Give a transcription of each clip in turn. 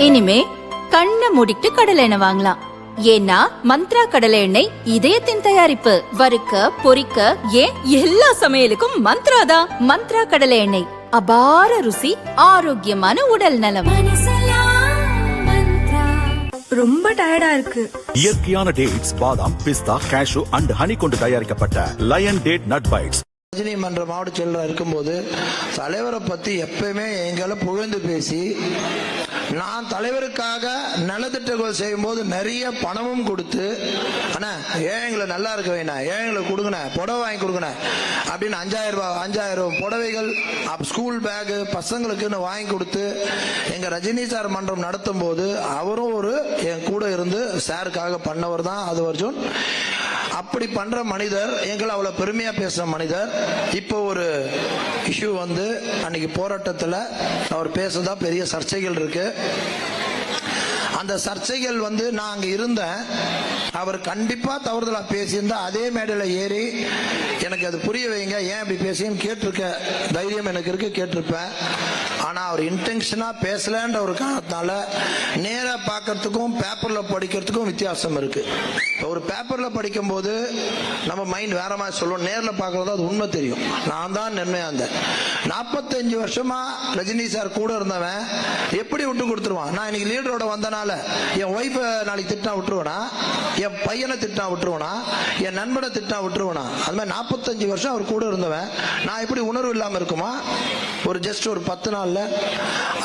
இனிமே கண்ணை மூடிட்டு கடலை எண்ணெய் வாங்கலாம். ஏன்னா மந்த்ரா கடலை எண்ணெய் இதயத்தின் தயாரிப்பு. வறுக்க பொரிக்க ஏன் எல்லா சமையலுக்கும் மந்த்ரா தான். மந்த்ரா கடலை எண்ணெய், அபார ருசி, ஆரோக்கியமான உடல் நலம். ரொம்ப டயர்டா இருக்கு. இயற்கையான டேட்ஸ், பாதாம், பிஸ்தா, கேஷு அண்ட் ஹனி கொண்டு தயாரிக்கப்பட்ட lion date nut bites. Rajini மன்ற மாவட்ட செயலராக இருக்கும்போது தலைவரை பற்றி எப்பயுமே எங்களை புகழ்ந்து பேசி, நான் தலைவருக்காக நலத்திட்டங்கள் செய்யும்போது நிறைய பணமும் கொடுத்து, அண்ணா ஏழைங்களை நல்லா இருக்க வேணா, ஏழைங்களுக்கு கொடுங்கண்ணே, புடவை வாங்கி கொடுங்கண்ணே அப்படின்னு 5000 புடவைகள், ஸ்கூல் பேகு பசங்களுக்குன்னு வாங்கி கொடுத்து எங்கள் ரஜினி சார் மன்றம் நடத்தும் போது அவரும் என் கூட இருந்து சாருக்காக பண்ணவர் தான் அது அர்ஜுன். அப்படி பண்ற மனிதர், எங்களை அவ்வளவு பெருமையா பேசுற மனிதர். இப்போ ஒரு இஷ்யூ அன்னைக்கு போராட்டத்தில் அவர் பேசுறதா பெரிய சர்ச்சைகள் இருக்கு. அந்த சர்ச்சைகள் நான் அங்க இருந்தேன். அவர் கண்டிப்பா தவறுதலா பேசியிருந்தா அதே மேடையில ஏறி எனக்கு அது புரிய வைங்க, ஏன் இப்படி பேசின்னு கேட்டிருக்க தைரியம் எனக்கு இருக்கு, கேட்டிருப்பேன். ஆனா அவர் இன்டென்ஷனா பேசலன்ற ஒரு காரணத்தினால நேரா பார்க்கறதுக்கும் பேப்பர்ல படிக்கிறதுக்கும் வித்தியாசம் இருக்கு. ஒரு பேப்பர்ல படிக்கும் போது நம்ம மைண்ட் வேற மாதிரி சொல்லுவோம், நேர்ல பார்க்கறது அது உண்மை தெரியும். நான் தான் நன்மையா இருந்தேன். 45 வருஷமா ரஜினி சார் கூட இருந்தவன் எப்படி விட்டு கொடுத்துருவான்? நான் இன்னைக்கு லீடரோட வந்தனால என் ஒய்ஃப நாளைக்கு திட்டா விட்டுருவனா, என் பையனை திட்டா விட்டுருவனா, என் நண்பனை திட்டா விட்டுருவனா? அது மாதிரி 45 வருஷம் அவர் கூட இருந்தவன் நான் எப்படி உணர்வு இல்லாம இருக்குமா ஜஸ்ட் ஒரு 10 நாள்ல?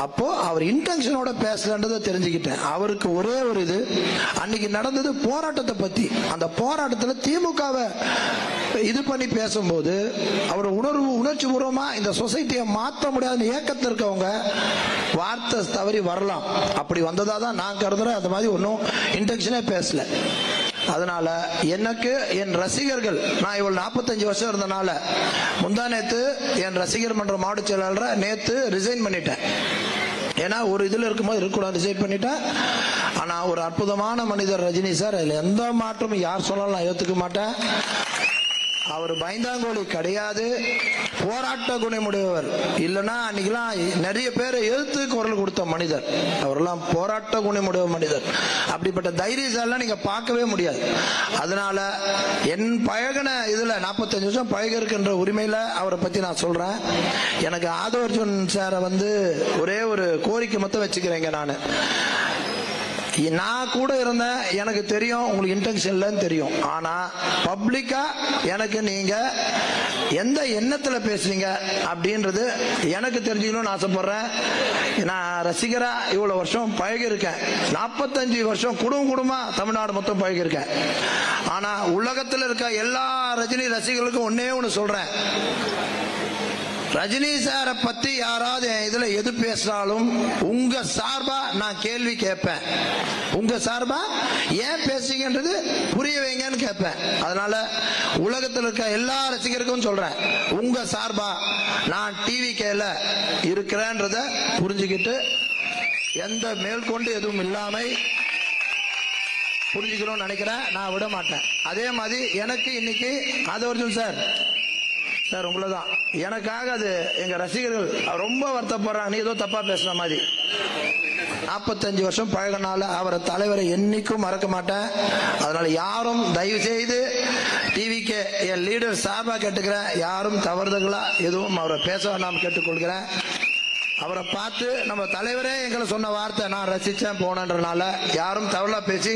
அப்போ அவர் இன்டென்ஷனோட பேசலன்றதை தெரிஞ்சுக்கிட்டேன். அவருக்கு ஒரே ஒரு இது, அன்னைக்கு நடந்தது போராட்டத்தை பத்தி. அந்த போராட்டத்தில் திமுகவை இது பண்ணி பேசும்போது அவர் உணர்ச்சி பூர்வமா இந்த சொசைட்டியை மாற்ற முடியாத இயக்கத்தில் இருக்கவங்க வார்த்தை தவறி வரலாம். அப்படி வந்ததா தான் நான் கருதுறேன். அந்த மாதிரி ஒன்றும் இன்டென்ஷனே பேசல. அதனால எனக்கு என் ரசிகர்கள், நான் இவ்வளவு 45 வருஷம் இருந்தனால முந்தா நேத்து என் ரசிகர் மன்ற மாவட்ட செயலாளரை நேத்து ரிசைன் பண்ணிட்டேன். ஏன்னா ஒரு இதுல இருக்கும்போது இருக்கக்கூடாது, ரிசைன் பண்ணிட்டேன். ஆனா ஒரு அற்புதமான மனிதர் ரஜினி சார், அதுல எந்த மாற்றமும் யார் சொன்னாலும் நான் ஏத்துக்க மாட்டேன். அவர் பயந்தாங்கோலி கிடையாது, போராட்ட குணமுடையவர். இல்லைன்னா அன்னைக்கெல்லாம் நிறைய பேர் எதிர்த்து குரல் கொடுத்த மனிதர். அவரெல்லாம் போராட்ட குணமுடைய மனிதர். அப்படிப்பட்ட தைரியசாலாம் நீங்க பார்க்கவே முடியாது. அதனால என் பழகின இதுல 45 வருஷம் பழகிருக்கின்ற உரிமையில அவரை பத்தி நான் சொல்றேன். எனக்கு ஆதவர்ஜுன் சாரை ஒரே ஒரு கோரிக்கை மட்டும் வச்சுக்கிறேங்க. நான் கூட இருந்தேன், எனக்கு தெரியும் உங்களுக்கு இன்டென்ஷன் இல்லைன்னு தெரியும். ஆனா பப்ளிக்கா எனக்கு நீங்க எந்த எண்ணத்துல பேசுறீங்க அப்படின்றது எனக்கு தெரிஞ்சுக்கணும்னு ஆசைப்படுறேன். நான் ரசிகரா இவ்வளவு வருஷம் பழகி இருக்கேன். 45 வருஷம் குடும்பமா தமிழ்நாடு மொத்தம் பழகி இருக்கேன். ஆனா உலகத்தில் இருக்க எல்லா ரஜினி ரசிகர்களுக்கும் ஒன்னே ஒண்ணு சொல்றேன், ரஜினி சாரை பத்தி யாராவது இதுல எது பேசினாலும் உங்க சார்பா நான் கேள்வி கேட்பேன். உங்க சார்பா ஏன் பேசுறீங்கன்றது புரிய வைங்கன்னு கேட்பேன். அதனால உலகத்தில் இருக்க எல்லா ரசிகருக்கும் சொல்றேன், உங்க சார்பா நான் டிவி கேல இருக்கிறேன்றத புரிஞ்சுக்கிட்டு எந்த மேற்கொண்டு எதுவும் இல்லாம புரிஞ்சுக்கணும்னு நினைக்கிறேன். நான் விட மாட்டேன். அதே மாதிரி எனக்கு இன்னைக்கு ஆதவர்ஜுன் சார் உங்களதான் எனக்காக அது எங்க ரசிகர்கள் ரொம்ப வருத்தப்படுறாங்க, நீ ஏதோ தப்பா பேசுற மாதிரி. 45 வருஷம் பழகினால அவரை தலைவரை என்னைக்கும் மறக்க மாட்டேன். அதனால யாரும் தயவு செய்து டிவிக்கு என் லீடர் சார்பா கேட்டுக்கிறேன், யாரும் தவறுதலா எதுவும் அவரை பேச வேண்டாம் கேட்டுக்கொள்கிறேன். அவரை பார்த்து நம்ம தலைவரே எங்களை சொன்ன வார்த்தை நான் ரசிச்சேன் போனன்றனால யாரும் தவறா பேசி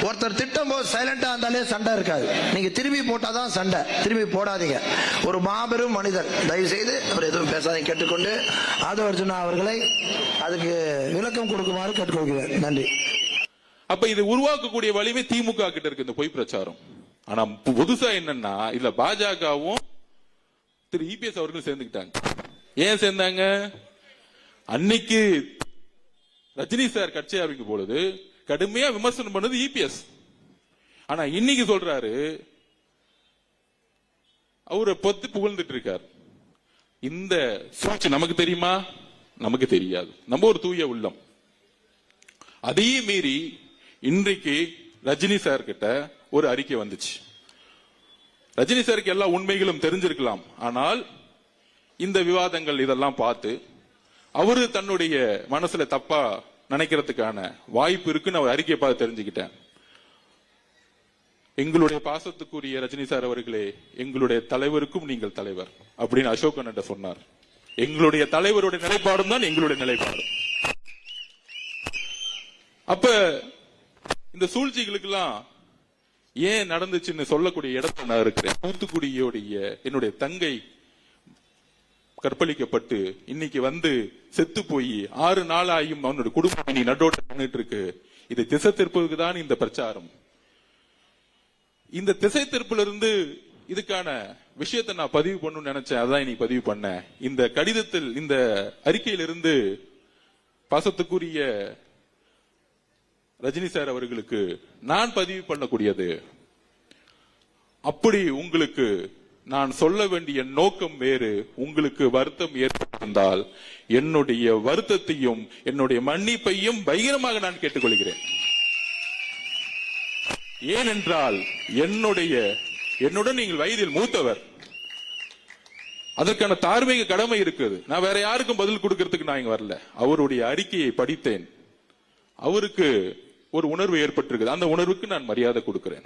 ஒருத்தர் திட்டம் போது சைலண்டா இருந்தாலே சண்டை இருக்காது. நீங்க திரும்பி போட்டாதான் சண்டை, திரும்பி போடாதீங்க. ஒரு மாபெரும் மனிதர், தயவு செய்து அவர் எதுவும் பேசாதீங்க கேட்டுக்கொண்டு ஆதவர்ஜுனா அவர்களை அதுக்கு விளக்கம் கொடுக்குமாறு கேட்டுக்கொள்கிறேன். நன்றி. அப்ப இது உருவாக்கக்கூடிய வலிமை திமுக கிட்ட இருக்கு இந்த பொய் பிரச்சாரம். ஆனா புதுசா என்னன்னா இதுல பாஜகவும் திரு இபிஎஸ் அவர்கள் சேர்ந்துக்கிட்டாங்க. ஏன் சேர்ந்தாங்க? அன்னைக்கு ரஜினி சார் கட்சி ஆரம்பிக்கும் பொழுது கடுமையா விமர்சனம் பண்ணது இபிஎஸ். ஆனா இன்னைக்கு சொல்றாரு, அவரை பொத்து புகழ்ந்துட்டு இருக்காரு. இந்த சூழ்ச்சி நமக்கு தெரியுமா? நமக்கு தெரியாது. நம்ம ஒரு தூய உள்ளம். அதையும் மீறி இன்றைக்கு ரஜினி சார் கிட்ட ஒரு அறிக்கை வந்துச்சு. ரஜினி சாருக்கு எல்லா உண்மைகளும் தெரிஞ்சிருக்கலாம். ஆனால் இந்த விவாதங்கள் இதெல்லாம் பார்த்து அவரு தன்னுடைய மனசுல தப்பா நினைக்கிறதுக்கான வாய்ப்பு இருக்குன்னு அவர் அறிக்கையை பார்த்து தெரிஞ்சுக்கிட்டேன். எங்களுடைய பாசத்துக்குரிய ரஜினி சார் அவர்களே, எங்களுடைய தலைவருக்கும் நீங்கள் தலைவர் அப்படின்னு அசோகன் சொன்னார். எங்களுடைய தலைவருடைய நிலைப்பாடும் தான் எங்களுடைய நிலைப்பாடும். அப்ப இந்த சூழ்ச்சிகளுக்கெல்லாம் ஏன் நடந்துச்சுன்னு சொல்லக்கூடிய இடத்துல நான் இருக்கிறேன். தூத்துக்குடியோடைய என்னுடைய தங்கை கற்பழிக்கப்பட்டு இன்னைக்கு வந்து செத்து போய் 6 நாள் ஆயும் அவனுடைய குடும்பம் நீ நட்டோட்ட பண்ணிட்டு இருக்கு. இது திசை திருப்புக்கு தான் இந்த பிரச்சாரம். இந்த திசை திருப்புல இருந்து இதுக்கான விஷயத்தை நான் பதிவு பண்ணணும்னு நினைச்சேன். அதான் இன்னைக்கு பதிவு பண்ணேன். இந்த கடிதத்தில், இந்த அறிக்கையிலிருந்து பாசத்துக்குரிய ரஜினி சார் அவர்களுக்கு நான் பதிவு பண்ணக்கூடியது, அப்படி உங்களுக்கு நான் சொல்ல வேண்டிய நோக்கம் வேறு, உங்களுக்கு வருத்தம் ஏற்பட்டிருந்தால் என்னுடைய வருத்தத்தையும் என்னுடைய மன்னிப்பையும் பகிரமாக நான் கேட்டுக்கொள்கிறேன். ஏனென்றால் என்னுடன் நீங்கள் வயதில் மூத்தவர், அதற்கான தார்மீக கடமை இருக்குது. நான் வேற யாருக்கும் பதில் கொடுக்கறதுக்கு நான் இங்க வரல. அவருடைய அறிக்கையை படித்தேன். அவருக்கு ஒரு உணர்வு ஏற்பட்டிருக்குது. அந்த உணர்வுக்கு நான் மரியாதை கொடுக்கிறேன்.